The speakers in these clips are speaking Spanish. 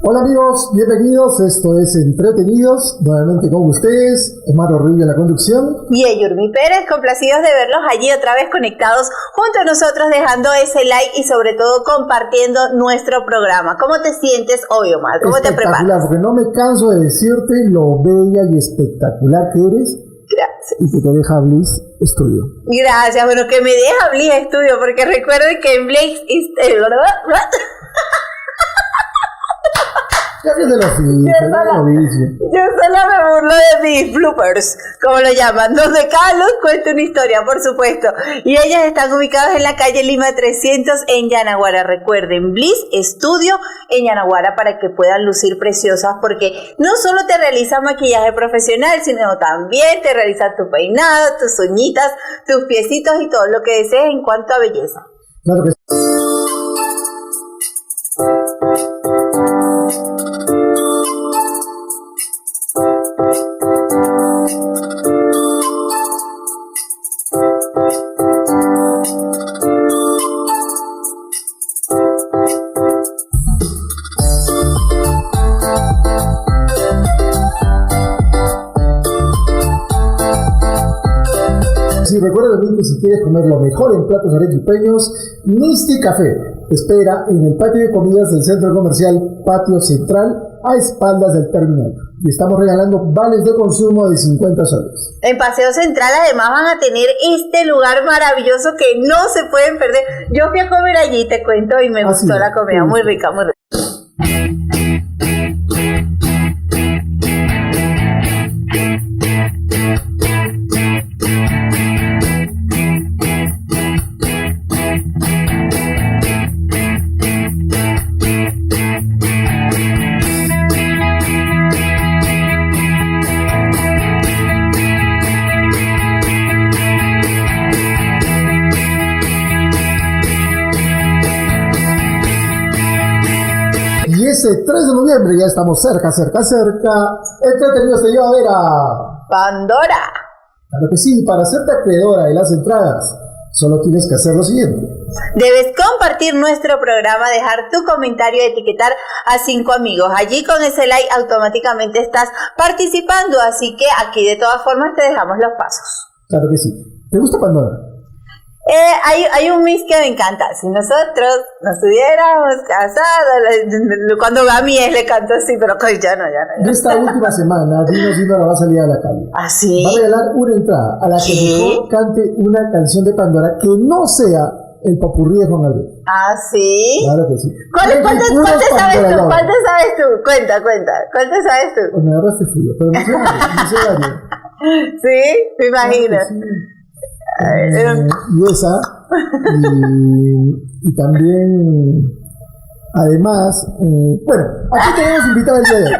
Hola amigos, bienvenidos, esto es Entretenidos, nuevamente con ustedes, Omar Orrillo en la conducción. Y Yurmi Pérez, complacidos de verlos allí otra vez conectados junto a nosotros, dejando ese like y sobre todo compartiendo nuestro programa. ¿Cómo te sientes hoy, Omar? ¿Cómo te preparas? Porque no me canso de decirte lo bella y espectacular que eres. Gracias. Y que te deja Bliss Studio. Gracias, bueno, que me deja Bliss Studio, porque recuerden que en Bliss Ya que te lo fijo, yo solo me burlo de mis bloopers, como lo llaman, donde Carlos cuenta una historia, por supuesto, y ellas están ubicadas en la calle Lima 300 en Yanaguara. Recuerden, Bliss Studio en Yanaguara, para que puedan lucir preciosas, porque no solo te realizan maquillaje profesional, sino también te realizan tu peinado, tus uñitas, tus piecitos y todo lo que desees en cuanto a belleza. Claro que sí. Y recuerda también que si quieres comer lo mejor en platos arequipeños, Misti Café te espera en el patio de comidas del centro comercial Patio Central, a espaldas del terminal. Y estamos regalando vales de consumo de 50 soles. En Paseo Central además van a tener este lugar maravilloso que no se pueden perder. Yo fui a comer allí, te cuento, y me gustó la comida, muy rica, muy rica. Y ese 3 de noviembre ya estamos cerca. Entretenidos te lleva a ver a Pandora. Claro que sí, para hacerte acreedora de las entradas, solo tienes que hacer lo siguiente. Debes compartir nuestro programa, dejar tu comentario y etiquetar a 5 amigos. Allí con ese like automáticamente estás participando, así que aquí de todas formas te dejamos los pasos. Claro que sí. ¿Te gusta Pandora? Hay un mix que me encanta. Si nosotros nos hubiéramos casado, cuando Gami le cantó así, pero ya no. Esta última semana, Dino va a salir a la calle. ¿Ah, sí? Va a regalar una entrada a la que mejor cante una canción de Pandora que no sea el popurrí de Juan Gabriel. ¿Ah, sí? Claro que sí. ¿Cuántas sabes tú? Cuenta. ¿Cuántas sabes tú? Me agarraste frío, pero no sé varios. Sí, me imagino. Claro, sí. Y esa, y también, además, bueno, aquí tenemos invitado el día de hoy.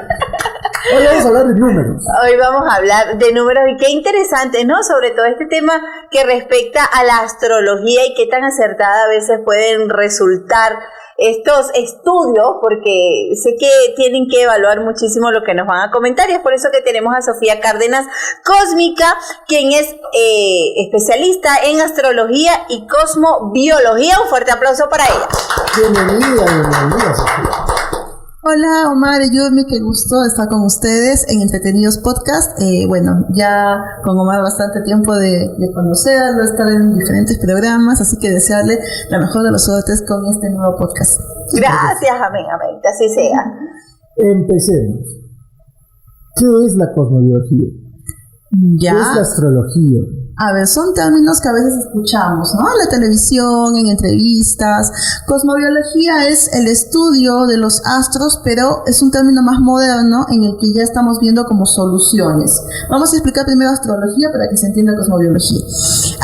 Hoy vamos a hablar de números. Hoy vamos a hablar de números, y qué interesante, ¿no? Sobre todo este tema que respecta a la astrología y qué tan acertada a veces pueden resultar estos estudios, porque sé que tienen que evaluar muchísimo lo que nos van a comentar, y es por eso que tenemos a Sofía Cárdenas Cósmica, quien es especialista en astrología y cosmobiología. Un fuerte aplauso para ella. Bienvenida, Sofía. Hola Omar y Yurmi, qué gusto estar con ustedes en Entretenidos Podcast. Bueno, ya con Omar bastante tiempo de conocerlo, estar en diferentes programas, así que desearle la mejor de los suertes con este nuevo podcast. Gracias, amén, que así sea. Empecemos. ¿Qué es la cosmobiología? ¿Qué es la astrología? A ver, son términos que a veces escuchamos, ¿no? En la televisión, en entrevistas. Cosmobiología es el estudio de los astros, pero es un término más moderno en el que ya estamos viendo como soluciones. Vamos a explicar primero astrología para que se entienda cosmobiología.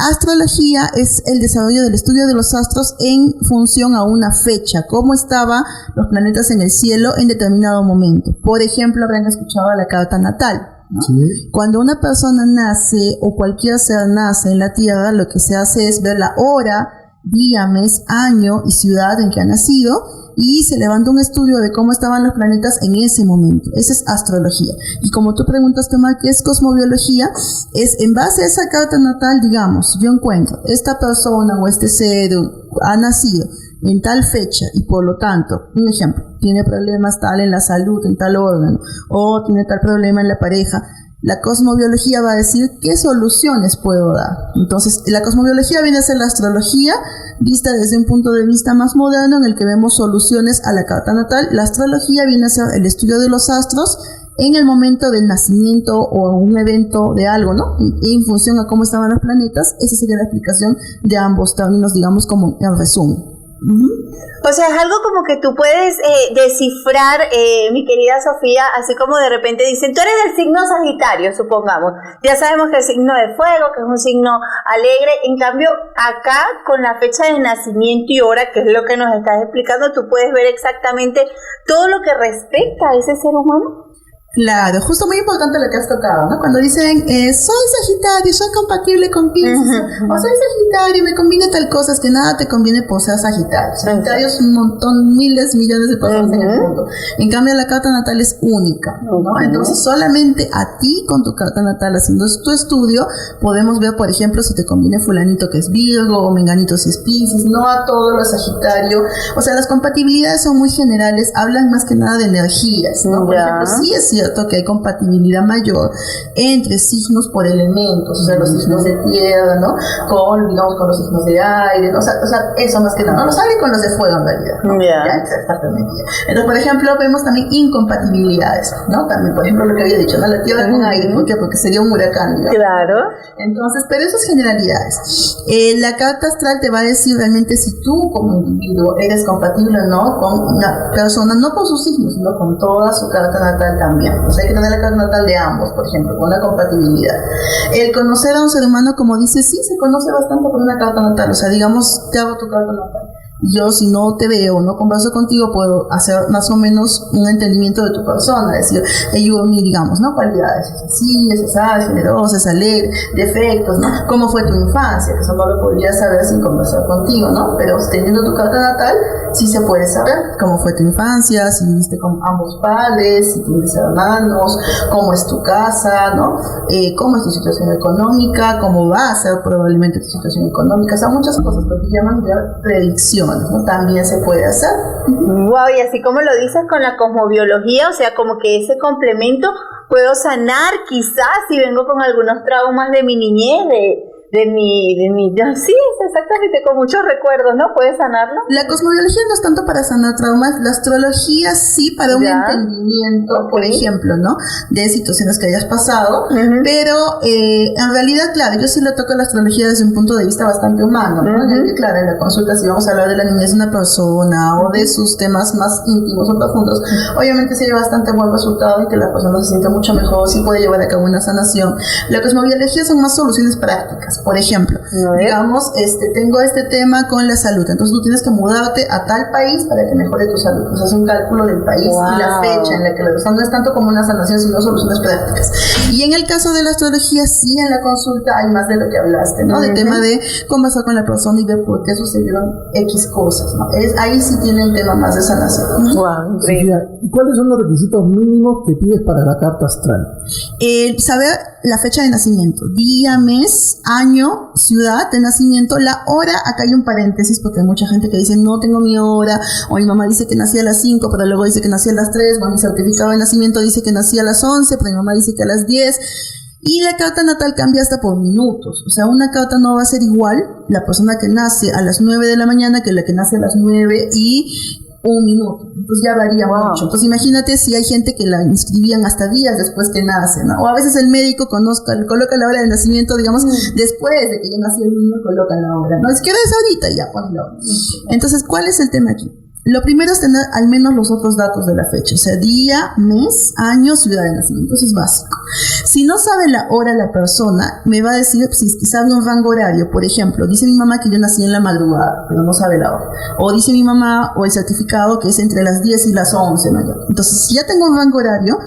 Astrología es el desarrollo del estudio de los astros en función a una fecha, cómo estaban los planetas en el cielo en determinado momento. Por ejemplo, habrán escuchado la carta natal, ¿no? Sí. Cuando una persona nace o cualquier ser nace en la Tierra, lo que se hace es ver la hora, día, mes, año y ciudad en que ha nacido, y se levanta un estudio de cómo estaban los planetas en ese momento. Esa es astrología. Y como tú preguntaste, Omar, ¿qué es cosmobiología? Es en base a esa carta natal, digamos, yo encuentro esta persona o este ser ha nacido en tal fecha y por lo tanto, un ejemplo, tiene problemas tal en la salud, en tal órgano, o tiene tal problema en la pareja, la cosmobiología va a decir qué soluciones puedo dar. Entonces, la cosmobiología viene a ser la astrología vista desde un punto de vista más moderno en el que vemos soluciones a la carta natal. La astrología viene a ser el estudio de los astros en el momento del nacimiento o un evento de algo, ¿no? Y en función a cómo estaban los planetas, esa sería la explicación de ambos términos, digamos, como en resumen. O sea, es algo como que tú puedes descifrar, mi querida Sofía, así como de repente dicen, tú eres del signo Sagitario, supongamos. Ya sabemos que el signo de fuego, que es un signo alegre. En cambio, acá, con la fecha de nacimiento y hora, que es lo que nos estás explicando, tú puedes ver exactamente todo lo que respecta a ese ser humano. Claro, justo muy importante lo que has tocado, ¿no? Cuando dicen, soy Sagitario, soy compatible con Piscis, o soy Sagitario, me conviene tal cosa, es que nada te conviene por ser Sagitario. Sagitario es un montón, miles, millones de personas en el mundo. En cambio, la carta natal es única, ¿no? Entonces, solamente a ti, con tu carta natal, haciendo tu estudio, podemos ver, por ejemplo, si te conviene fulanito que es Virgo, o menganito si es Piscis, no a todos los Sagitario. O sea, las compatibilidades son muy generales, hablan más que nada de energías, ¿no? Por ejemplo, sí es cierto que hay compatibilidad mayor entre signos por elementos, o sea, los signos de tierra, ¿no? Digamos, con los signos de aire, ¿no? O sea, eso más que nada, no los aire con los de fuego en realidad, ¿no? ¿Ya? Exactamente. Entonces, por ejemplo, vemos también incompatibilidades, ¿no? También, por ejemplo, lo que había dicho, ¿no? La tierra con aire, ¿por qué? Porque sería un huracán, digamos. Claro. Entonces, pero esas generalidades. La carta astral te va a decir realmente si tú como individuo eres compatible o no con una persona, no con sus signos, sino con toda su carta natal también. O sea, hay que tener la carta natal de ambos, por ejemplo, con una compatibilidad. El conocer a un ser humano, como dice, sí, se conoce bastante con una carta natal. O sea, digamos, te hago tu carta natal. Yo, si no te veo, no converso contigo, puedo hacer más o menos un entendimiento de tu persona, decir, digamos, ¿no? Cualidades, es así, es así, generosa, es alegre, defectos, ¿no? ¿Cómo fue tu infancia? Que eso no lo podrías saber sin conversar contigo, ¿no? Pero teniendo tu carta natal, sí se puede saber cómo fue tu infancia, si viviste con ambos padres, si tienes hermanos, cómo es tu casa, ¿no? Cómo es tu situación económica, cómo va a ser probablemente tu situación económica, o sea, muchas cosas, lo que llaman de predicción, ¿no? También se puede hacer. Wow, y así como lo dices con la cosmobiología, o sea, como que ese complemento puedo sanar quizás si vengo con algunos traumas de mi niñez, sí, exactamente, con muchos recuerdos, ¿no? ¿Puedes sanarlo? La cosmobiología no es tanto para sanar traumas, la astrología sí para un entendimiento, por ejemplo, ¿no? De situaciones que hayas pasado, pero en realidad, claro, yo sí le toco la astrología desde un punto de vista bastante humano, ¿no? En el que, claro, en la consulta, si vamos a hablar de la niñez de una persona o de sus temas más íntimos o profundos, obviamente sí hay bastante buen resultado y que la persona se siente mucho mejor, sí puede llevar a cabo una sanación. La cosmobiología son más soluciones prácticas. Por ejemplo, digamos, tengo este tema con la salud, entonces tú tienes que mudarte a tal país para que mejore tu salud. O sea, es un cálculo del país y la fecha en la que no es tanto como una sanación, sino soluciones prácticas. Y en el caso de la astrología, sí, en la consulta hay más de lo que hablaste, ¿no? Del tema de conversar con la persona y ver por qué sucedieron X cosas, ¿no? Ahí sí tiene un tema más de sanación. Wow, ¿y cuáles son los requisitos mínimos que pides para la carta astral? Saber la fecha de nacimiento, día, mes, año, ciudad de nacimiento, la hora. Acá hay un paréntesis porque hay mucha gente que dice no tengo mi hora, o mi mamá dice que nací a las 5 pero luego dice que nací a las 3, o mi certificado de nacimiento dice que nací a las 11 pero mi mamá dice que a las 10. Y la carta natal cambia hasta por minutos. O sea, una carta no va a ser igual la persona que nace a las 9 de la mañana que la que nace a las 9 y un minuto. Entonces ya varía mucho. Entonces imagínate si hay gente que la inscribían hasta días después que nace, ¿no? O a veces el médico coloca la hora de nacimiento, digamos, después de que ya nació el niño, coloca la hora, ¿no? Es que eres ahorita, ya pon la hora. Entonces, ¿cuál es el tema aquí? Lo primero es tener al menos los otros datos de la fecha, o sea, día, mes, año, ciudad de nacimiento. Eso es básico. Si no sabe la hora la persona, me va a decir si es que sabe un rango horario. Por ejemplo, dice mi mamá que yo nací en la madrugada, pero no sabe la hora. O dice mi mamá, o el certificado, que es entre las 10 y las 11, ¿no? Entonces, si ya tengo un rango horario,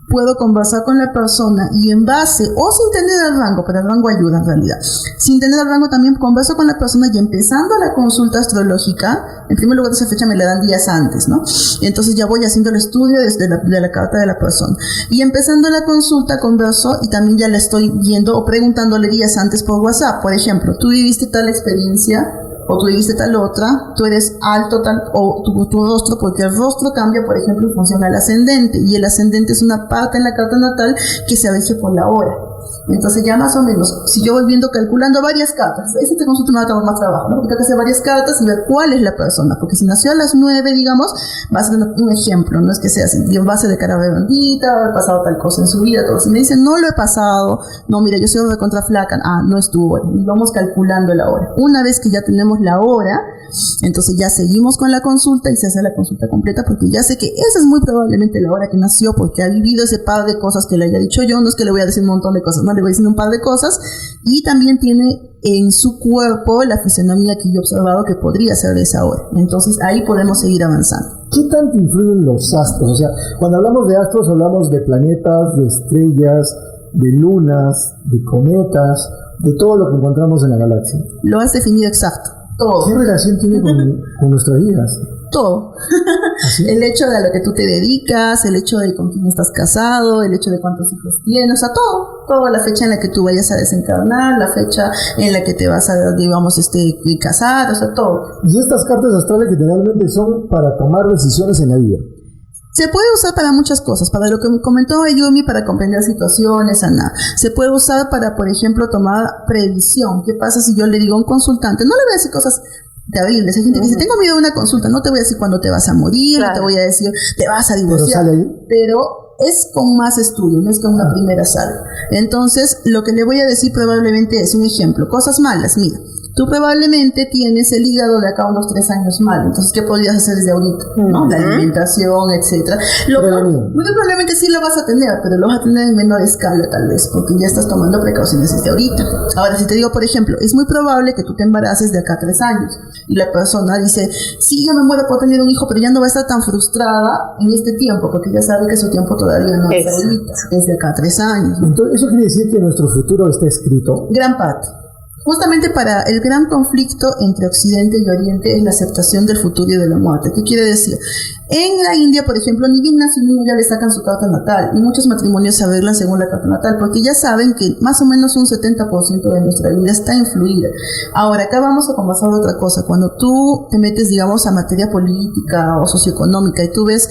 puedo conversar con la persona y en base, o sin tener el rango, pero el rango ayuda en realidad, sin tener el rango también converso con la persona y empezando la consulta astrológica, en primer lugar esa fecha me la dan días antes, ¿no? Entonces ya voy haciendo el estudio desde la carta de la persona y empezando la consulta converso y también ya le estoy viendo o preguntándole días antes por WhatsApp. Por ejemplo, ¿tú viviste tal experiencia o tú dijiste tal otra, tú eres alto tal, o tu rostro, porque el rostro cambia, por ejemplo, en función al ascendente, y el ascendente es una parte en la carta natal que se rige por la hora. Entonces ya más o menos, si yo voy viendo, calculando varias cartas, ese te consulta me va a tomar más trabajo, ¿no? Porque tengo que hacer varias cartas y ver cuál es la persona, porque si nació a las 9, digamos, va a ser un ejemplo, no es que sea así, va a ser de cara redondita, haber pasado tal cosa en su vida, todo. Si me dicen, no lo he pasado, no, mira, yo soy recontra flaca, no estuvo, y vamos calculando la hora. Una vez que ya tenemos la hora, entonces ya seguimos con la consulta y se hace la consulta completa, porque ya sé que esa es muy probablemente la hora que nació, porque ha vivido ese par de cosas que le haya dicho yo, no es que le voy a decir un montón de cosas, no, le voy diciendo un par de cosas, y también tiene en su cuerpo la fisionomía que yo he observado que podría ser de esa hora. Entonces ahí podemos seguir avanzando. ¿Qué tanto influyen los astros? O sea, cuando hablamos de astros hablamos de planetas, de estrellas, de lunas, de cometas, de todo lo que encontramos en la galaxia. Lo has definido exacto. Todo. ¿Qué relación tiene con nuestras vidas? Todo. ¿Así? El hecho de a lo que tú te dedicas, el hecho de con quién estás casado, el hecho de cuántos hijos tienes, o sea, todo, la fecha en la que tú vayas a desencarnar, la fecha en la que te vas a, digamos, casar, o sea, todo. Y estas cartas astrales generalmente son para tomar decisiones en la vida. Se puede usar para muchas cosas, para lo que me comentó Ayumi, para comprender situaciones, sanar. Se puede usar para, por ejemplo, tomar previsión. ¿Qué pasa si yo le digo a un consultante? No le voy a decir cosas terribles. Hay gente que dice, tengo miedo de una consulta, no te voy a decir cuándo te vas a morir, no te voy a decir, te vas a divorciar. Pero es con más estudio, no es con una primera sala. Entonces, lo que le voy a decir probablemente es un ejemplo. Cosas malas, mira. Tú probablemente tienes el hígado de acá unos 3 años mal, entonces ¿qué podrías hacer desde ahorita? ¿No? La alimentación, etcétera. Muy probablemente sí lo vas a tener, pero lo vas a tener en menor escala tal vez, porque ya estás tomando precauciones desde ahorita. Ahora, si te digo, por ejemplo, es muy probable que tú te embaraces de acá a 3 años, y la persona dice, sí, yo me muero por tener un hijo, pero ya no va a estar tan frustrada en este tiempo, porque ya sabe que su tiempo todavía no es ahorita, es de acá a 3 años. ¿No? Entonces, ¿eso quiere decir que nuestro futuro está escrito? Gran parte. Justamente para el gran conflicto entre Occidente y Oriente es la aceptación del futuro y de la muerte. ¿Qué quiere decir? En la India, por ejemplo, ni bien nace un niño ya le sacan su carta natal, y muchos matrimonios se arreglan según la carta natal, porque ya saben que más o menos un 70% de nuestra vida está influida. Ahora, acá vamos a conversar de otra cosa. Cuando tú te metes, digamos, a materia política o socioeconómica y tú ves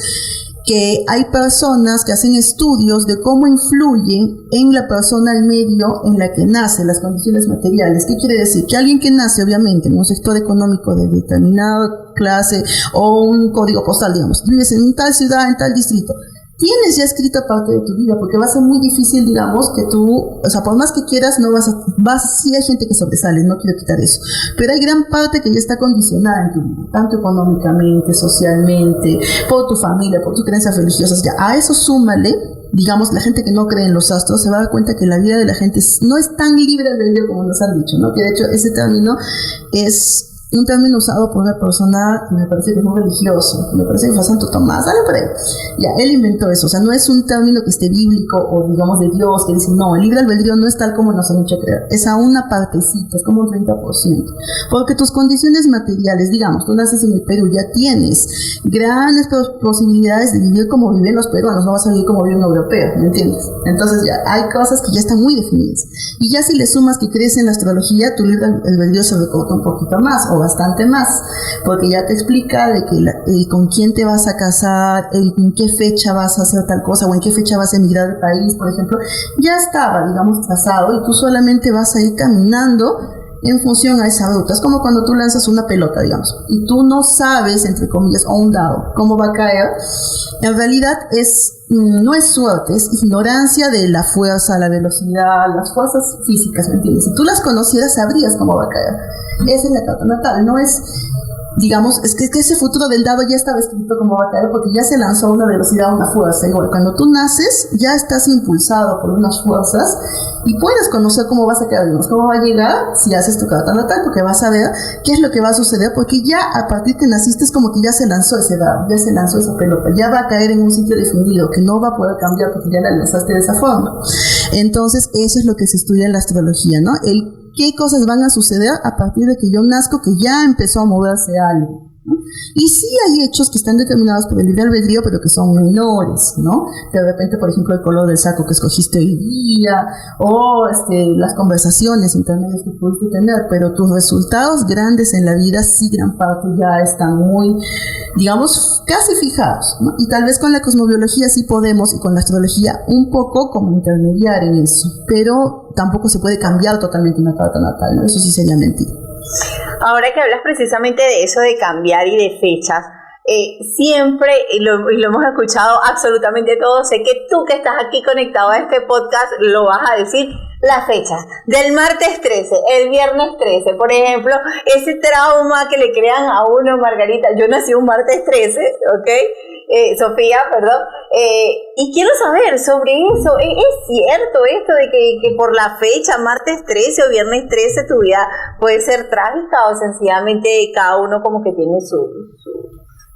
que hay personas que hacen estudios de cómo influyen en la persona al medio en la que nace, las condiciones materiales. ¿Qué quiere decir? Que alguien que nace, obviamente, en un sector económico de determinada clase o un código postal, digamos, vives en tal ciudad, en tal distrito, tienes ya escrita parte de tu vida, porque va a ser muy difícil, digamos, que tú, o sea, por más que quieras, no sí hay gente que sobresale, no quiero quitar eso, pero hay gran parte que ya está condicionada en tu vida, tanto económicamente, socialmente, por tu familia, por tus creencias religiosas. Ya a eso súmale, digamos, la gente que no cree en los astros se va a dar cuenta que la vida de la gente no es tan libre de ello como nos han dicho, ¿no? Que de hecho ese término es un término usado por una persona que me parece que es muy religioso, me parece que fue Santo Tomás, algo por ahí. Ya, él inventó eso, o sea, no es un término que esté bíblico o digamos de Dios, que dice, no, el libre albedrío no es tal como nos han hecho creer, es a una partecita, es como un 30%, porque tus condiciones materiales, digamos, tú naces en el Perú, ya tienes grandes posibilidades de vivir como viven los peruanos, no vas a vivir como vive un europeo, ¿me entiendes? Entonces ya hay cosas que ya están muy definidas, y ya si le sumas que crees en la astrología, tu libre albedrío se recorta un poquito más, o bastante más, porque ya te explica de que con quién te vas a casar, en qué fecha vas a hacer tal cosa, o en qué fecha vas a emigrar de país, por ejemplo, ya estaba, digamos, trazado, y tú solamente vas a ir caminando en función a esa ruta. Es como cuando tú lanzas una pelota, digamos, y tú no sabes, entre comillas, o un dado, cómo va a caer. En realidad no es suerte, es ignorancia de la fuerza, la velocidad, las fuerzas físicas, ¿me entiendes? Si tú las conocieras, sabrías cómo va a caer. Esa es la carta natal, no es, digamos, es que ese futuro del dado ya estaba escrito cómo va a caer, porque ya se lanzó a una velocidad, a una fuerza. Igual, cuando tú naces, ya estás impulsado por unas fuerzas y puedes conocer cómo vas a caer, digamos, cómo va a llegar si haces tu carta natal, porque vas a ver qué es lo que va a suceder, porque ya a partir que naciste es como que ya se lanzó ese dado, ya se lanzó esa pelota, ya va a caer en un sitio definido, que no va a poder cambiar porque ya la lanzaste de esa forma. Entonces, eso es lo que se estudia en la astrología, ¿no? ¿Qué cosas van a suceder a partir de que yo nazco, que ya empezó a moverse algo? ¿no? Y sí hay hechos que están determinados por el libre albedrío, pero que son menores, ¿no? De repente, por ejemplo, el color del saco que escogiste hoy día, o las conversaciones intermedias que pudiste tener, pero tus resultados grandes en la vida, sí, gran parte ya están muy, digamos, casi fijados, ¿no? Y tal vez con la cosmobiología sí podemos, y con la astrología un poco como intermediar en eso, pero tampoco se puede cambiar totalmente una carta natal, ¿no? Eso sí sería mentira. Ahora que hablas precisamente de eso de cambiar y de fechas, siempre, y lo hemos escuchado absolutamente todos, sé que tú que estás aquí conectado a este podcast lo vas a decir, las fechas del martes 13, el viernes 13, por ejemplo, ese trauma que le crean a uno, Margarita, yo nací un martes 13, ¿ok? Sofía, perdón, y quiero saber sobre eso. ¿Es cierto esto de que por la fecha, martes 13 o viernes 13, tu vida puede ser trágica, o sencillamente cada uno como que tiene su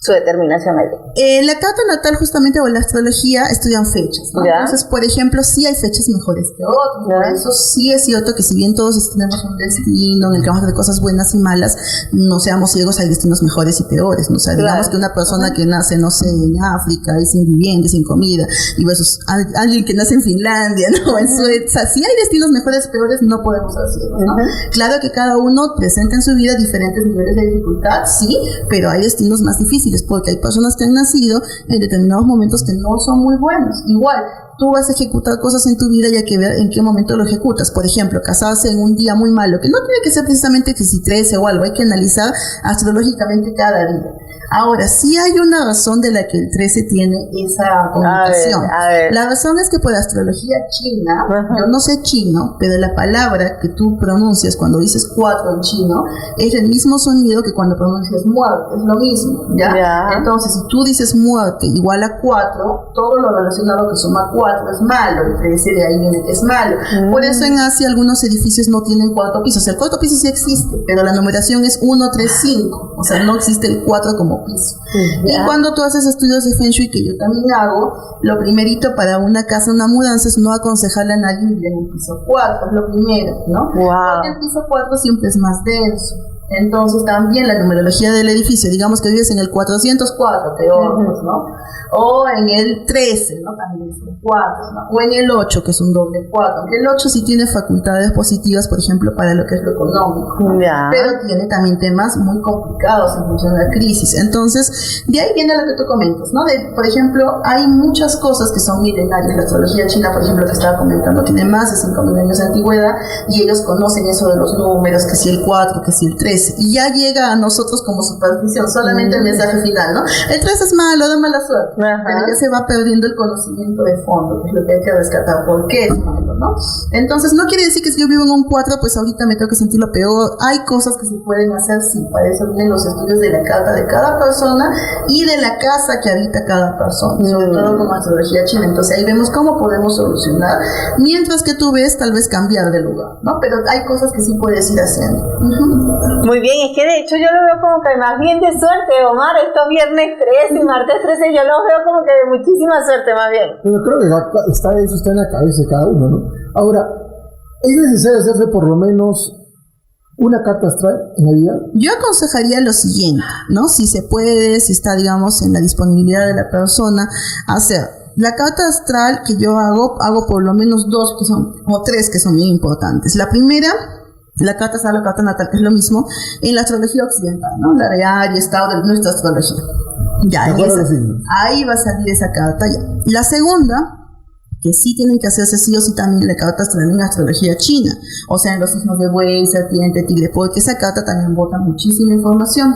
determinación ahí? La carta natal justamente, o la astrología, estudian fechas, ¿no? Entonces, por ejemplo, sí hay fechas mejores que otras. Por eso sí es cierto que si bien todos tenemos un destino en el que vamos a hacer cosas buenas y malas, no seamos ciegos, hay destinos mejores y peores, ¿no? O sea, digamos que una persona que nace, no sé, en África y sin vivienda y sin comida, y versus alguien que nace en Finlandia, ¿no? En Suecia, si hay destinos mejores y peores, no podemos ser ciegos, ¿no? Claro que cada uno presenta en su vida diferentes niveles de dificultad, sí, pero hay destinos más difíciles, porque hay personas que han nacido en determinados momentos que no son muy buenos. Igual, tú vas a ejecutar cosas en tu vida y hay que ver en qué momento lo ejecutas. Por ejemplo, casarse en un día muy malo, que no tiene que ser precisamente que si 13 o algo, hay que analizar astrológicamente cada día. Ahora, sí hay una razón de la que el 13 tiene esa connotación. A ver. La razón es que por astrología china, yo no sé chino, pero la palabra que tú pronuncias cuando dices 4 en chino es el mismo sonido que cuando pronuncias muerte, es lo mismo, ¿ya? Entonces, si tú dices muerte igual a 4, todo lo relacionado que suma 4 es malo, el 13 de ahí viene que es malo. Por eso en Asia algunos edificios no tienen 4 pisos. El cuarto piso sí existe, pero la numeración es 1, 3, 5, o sea, no existe el 4 como piso. Y cuando tú haces estudios de Feng Shui, que yo también hago, lo primerito para una casa, una mudanza, es no aconsejarle a nadie vivir en el piso 4, es lo primero, ¿no? Porque el piso 4 siempre es más denso. Entonces también la numerología del edificio, digamos que vives en el 404, peor, pues, ¿no? O en el 13, ¿no? También es un 4, ¿no? O en el 8, que es un doble 4. Aunque el 8 sí tiene facultades positivas, por ejemplo, para lo que es lo económico, ¿no? Pero tiene también temas muy complicados en función de la crisis. Entonces, de ahí viene lo que tú comentas, ¿no? Por ejemplo, hay muchas cosas que son milenarias. La astrología china, por ejemplo, que estaba comentando, tiene más de 5.000 años de antigüedad, y ellos conocen eso de los números, que si el 4, que si el 3, y ya llega a nosotros como superstición, solamente el mensaje final, ¿no? El 3 es malo, da mala suerte, pero ya se va perdiendo el conocimiento de fondo, que es lo que hay que rescatar, ¿por qué es malo, no? Entonces, no quiere decir que si yo vivo en un 4, pues ahorita me tengo que sentir lo peor. Hay cosas que se pueden hacer, sí, para eso vienen los estudios de la carta de cada persona y de la casa que habita cada persona, sobre todo como astrología china. Entonces, ahí vemos cómo podemos solucionar, mientras que tú ves tal vez cambiar de lugar, ¿no? Pero hay cosas que sí puedes ir haciendo. Muy bien, es que de hecho yo lo veo como que más bien de suerte, Omar, estos viernes 13 y martes 13 yo los veo como que de muchísima suerte más bien. Pero creo que eso está en la cabeza de cada uno, ¿no? Ahora, ¿es necesario hacerse por lo menos una carta astral en la vida? Yo aconsejaría lo siguiente, ¿no? Si se puede, si está, digamos, en la disponibilidad de la persona, hacer la carta astral que yo hago por lo menos 2 que son, o 3 que son muy importantes. La primera, la carta astral, la carta natal, que es lo mismo en la astrología occidental, ¿no? La de Aries, Tauro, de nuestra astrología. Ya, ahí va a salir esa carta ya. La segunda, que sí tienen que hacerse sí o sí también la carta astral en la astrología china, o sea, en los signos de buey, serpiente, tigre, porque esa carta también bota muchísima información,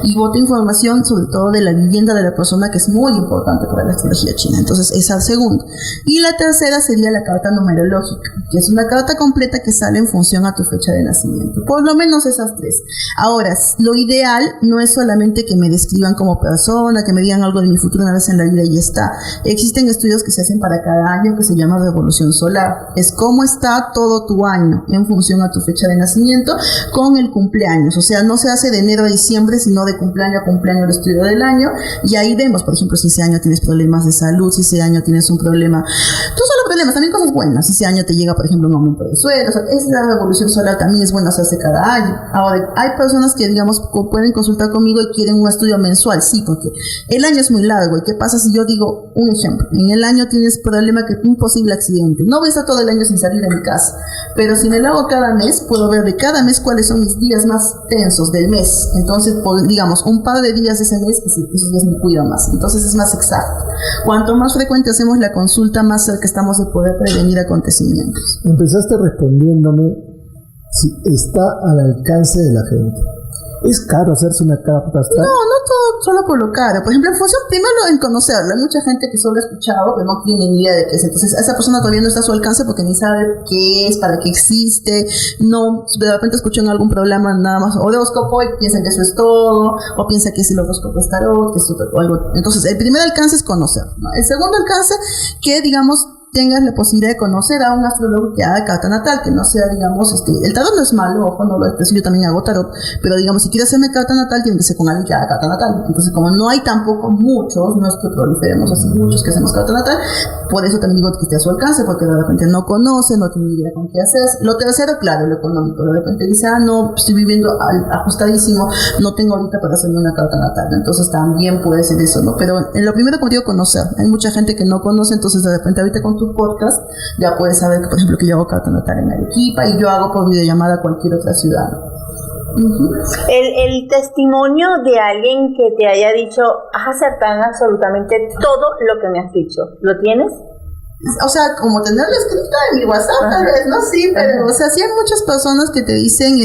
y bota información sobre todo de la vivienda de la persona, que es muy importante para la astrología china. Entonces, esa es la segunda. Y la tercera sería la carta numerológica, que es una carta completa que sale en función a tu fecha de nacimiento. Por lo menos esas 3. Ahora, lo ideal no es solamente que me describan como persona, que me digan algo de mi futuro una vez en la vida y ya está. Existen estudios que se hacen para cada año, que se llama revolución solar. Es cómo está todo tu año en función a tu fecha de nacimiento con el cumpleaños. O sea, no se hace de enero a diciembre, sino de cumpleaños a cumpleaños el estudio del año, y ahí vemos, por ejemplo, si ese año tienes problemas de salud, si ese año tienes un problema. Tú solo problemas, también cosas buenas. Ese año te llega, por ejemplo, un aumento de sueldo. O sea, esa revolución solar también es buena hacerse cada año. Ahora, hay personas que, digamos, pueden consultar conmigo y quieren un estudio mensual. Sí, porque el año es muy largo. ¿Y qué pasa si yo digo un ejemplo? En el año tienes problema que un posible accidente. No voy a estar todo el año sin salir de mi casa. Pero si me lo hago cada mes, puedo ver de cada mes cuáles son mis días más tensos del mes. Entonces, digamos, un par de días de ese mes, esos días me cuidan más. Entonces es más exacto. Cuanto más frecuente hacemos la consulta, más cerca estamos de poder prevenir acontecimientos. Empezaste respondiéndome si está al alcance de la gente. ¿Es caro hacerse una carta astral? No todo solo por lo caro. Por ejemplo, en función primero en conocerlo. Hay mucha gente que solo ha escuchado, pero no tiene ni idea de qué es. Entonces, esa persona todavía no está a su alcance porque ni sabe qué es, para qué existe. No, de repente escuchó en algún programa nada más horóscopo y piensan que eso es todo, o piensa que es el horóscopo es tarot, que es algo. Entonces, el primer alcance es conocer, ¿no? El segundo alcance, que digamos tengas la posibilidad de conocer a un astrólogo que haga carta natal, que no sea, digamos, el tarot no es malo, ojo, no lo es, yo también hago tarot, pero digamos, si quieres hacerme carta natal, tiene que ser con alguien que haga carta natal. Entonces, como no hay tampoco muchos, no es que proliferemos así muchos que hacemos carta natal, por eso también digo que esté a su alcance, porque de repente no conoce, no tiene idea con qué hacer. Lo tercero, claro, lo económico, de repente dice, no, estoy viviendo ajustadísimo, no tengo ahorita para hacerme una carta natal, ¿no? Entonces también puede ser eso, ¿no? Pero en lo primero, como digo, conocer. Hay mucha gente que no conoce, entonces de repente ahorita con tu podcast ya puedes saber que, por ejemplo, que yo hago carta natal en Arequipa y yo hago por videollamada a cualquier otra ciudad. Uh-huh. El testimonio de alguien que te haya dicho, has acertado en absolutamente todo lo que me has dicho, ¿lo tienes? O sea, como tenerlo escrito en mi WhatsApp, tal vez, ¿no? Sí, pero, o sea, sí hay muchas personas que te dicen,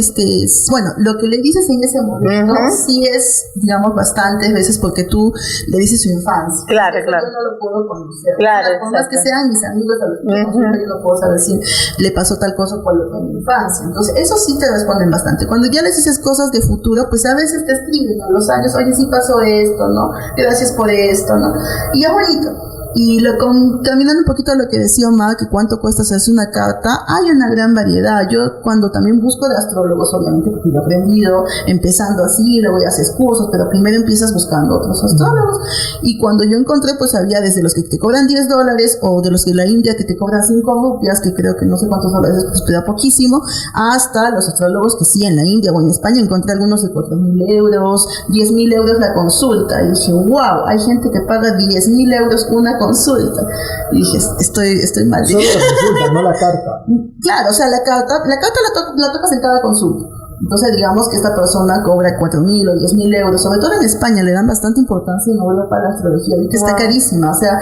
bueno, lo que le dices en ese momento, sí es, digamos, bastantes veces porque tú le dices su infancia. Claro. Yo no lo puedo conocer. Claro, por más que sean mis amigos a los que yo no puedo saber si le pasó tal cosa o cuál fue en mi infancia. Entonces, eso sí te responden bastante. Cuando ya les dices cosas de futuro, pues a veces te escriben a los años, oye, sí pasó esto, ¿no? Gracias por esto, ¿no? Y es bonito. Y caminando un poquito a lo que decía Omar, que cuánto cuesta hacerse una carta, hay una gran variedad. Yo cuando también busco de astrólogos, obviamente, porque yo he aprendido, empezando así, luego ya haces cursos, pero primero empiezas buscando otros astrólogos. Y cuando yo encontré, pues había desde los que te cobran $10, o de los de la India que te cobran 5 rupias, que creo que no sé cuántos dólares, pues te da poquísimo, hasta los astrólogos que sí, en la India o en España encontré algunos de 4.000 euros, 10.000 euros la consulta. Y dije, wow, hay gente que paga 10.000 euros una consulta. Y dije, estoy mal. Solo la consulta, no la carta. Claro, o sea, la carta la tocas en cada consulta. Entonces, digamos que esta persona cobra 4.000 o 10.000 euros. Sobre todo en España le dan bastante importancia en Europa a la astrología. Ahorita está carísima. O sea,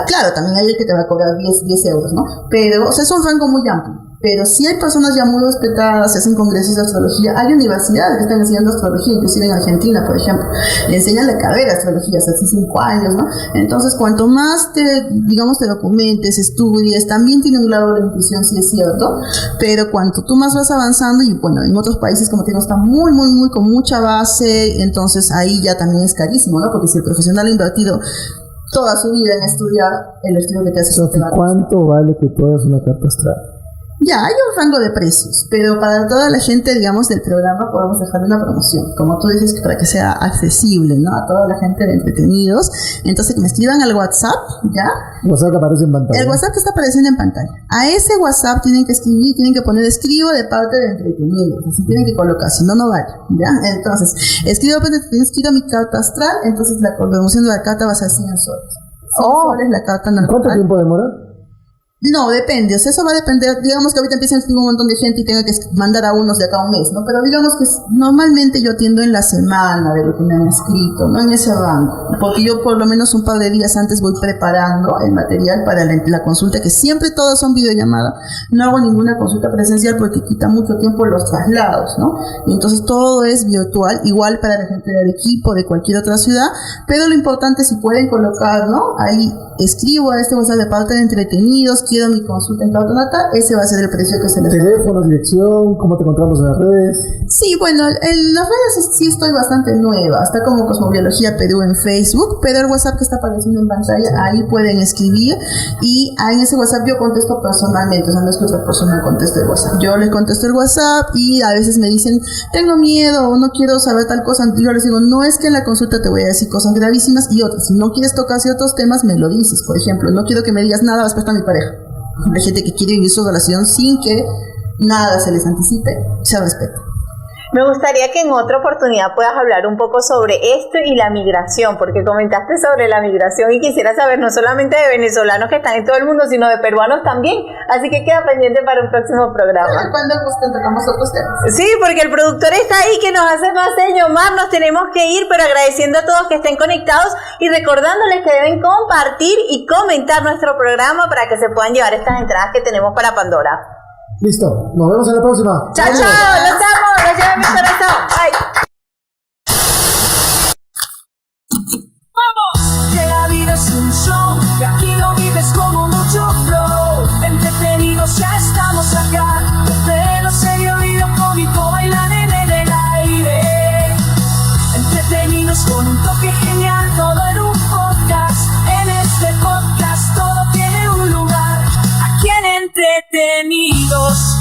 claro, también hay el que te va a cobrar 10 euros, ¿no? Pero, o sea, es un rango muy amplio. Pero sí hay personas ya muy respetadas, se hacen congresos de astrología. Hay universidades que están enseñando astrología, inclusive en Argentina, por ejemplo. Le enseñan la carrera de astrología, hace 5 años, ¿no? Entonces, cuanto más te documentes, estudies, también tiene un lado de la intuición, sí es cierto, pero cuanto tú más vas avanzando, y bueno, en otros países, como te digo, está muy, con mucha base, entonces ahí ya también es carísimo, ¿no? Porque si el profesional ha invertido toda su vida en estudiar, el estudio que te hace... ¿Cuánto vale que tú hagas una carta astral? Ya, hay un rango de precios, pero para toda la gente, digamos, del programa podemos dejar una promoción, como tú dices, para que sea accesible, ¿no? A toda la gente de Entretenidos. Entonces, que me escriban al WhatsApp, ¿ya? WhatsApp que aparece en pantalla. El WhatsApp que está apareciendo en pantalla. A ese WhatsApp tienen que escribir, tienen que poner escribo de parte de Entretenidos, así tienen que colocar, si no, no vale, ¿ya? Entonces, escribo mi carta astral, entonces la promoción de la carta va a ser 100 soles. 100 soles la carta normal. ¿Cuánto tiempo demora? No, depende, o sea, eso va a depender, digamos que ahorita empiezan a escribir un montón de gente y tengo que mandar a unos de acá a un mes, ¿no? Pero digamos que normalmente yo atiendo en la semana de lo que me han escrito, no en ese rango, porque yo por lo menos un par de días antes voy preparando el material para la consulta, que siempre todas son videollamadas, no hago ninguna consulta presencial porque quita mucho tiempo los traslados, ¿no? Y entonces todo es virtual, igual para la gente del equipo, de cualquier otra ciudad, pero lo importante es si pueden colocar, ¿no? Ahí escribo a este WhatsApp de parte de Entretenidos, quiero mi consulta en carta natal, ese va a ser el precio que se les da. Teléfono, dirección, ¿cómo te encontramos en las redes? Sí, bueno, en las redes sí estoy bastante nueva, está como Cosmobiología Perú en Facebook, pero el WhatsApp que está apareciendo en pantalla, ahí pueden escribir y en ese WhatsApp yo contesto personalmente, o sea, no es que otra persona conteste el WhatsApp, yo les contesto el WhatsApp y a veces me dicen, tengo miedo o no quiero saber tal cosa, yo les digo, no es que en la consulta te voy a decir cosas gravísimas, y otras, si no quieres tocar ciertos temas, me lo dices, por ejemplo, no quiero que me digas nada respecto a mi pareja. Hay gente que quiere vivir su relación sin que nada se les anticipe, se respeta. Me gustaría que en otra oportunidad puedas hablar un poco sobre esto y la migración, porque comentaste sobre la migración y quisiera saber no solamente de venezolanos que están en todo el mundo, sino de peruanos también. Así que queda pendiente para un próximo programa. Cuando gusten tocamos otros temas. Sí, porque el productor está ahí que nos hace más señas. Omar, nos tenemos que ir, pero agradeciendo a todos que estén conectados y recordándoles que deben compartir y comentar nuestro programa para que se puedan llevar estas entradas que tenemos para Pandora. Listo, nos vemos en la próxima. Chao, Adiós. chao, los amo, los llevo en mi corazón. Bye. ¡Vamos! Que la vida es un show, que aquí lo vives como mucho flow. Entretenidos ya estamos acá, desde lo serio y lo cómico bailan en el aire. Entretenidos con un toque genial, todo en un podcast. En este podcast todo tiene un lugar, aquí en Entretenidos.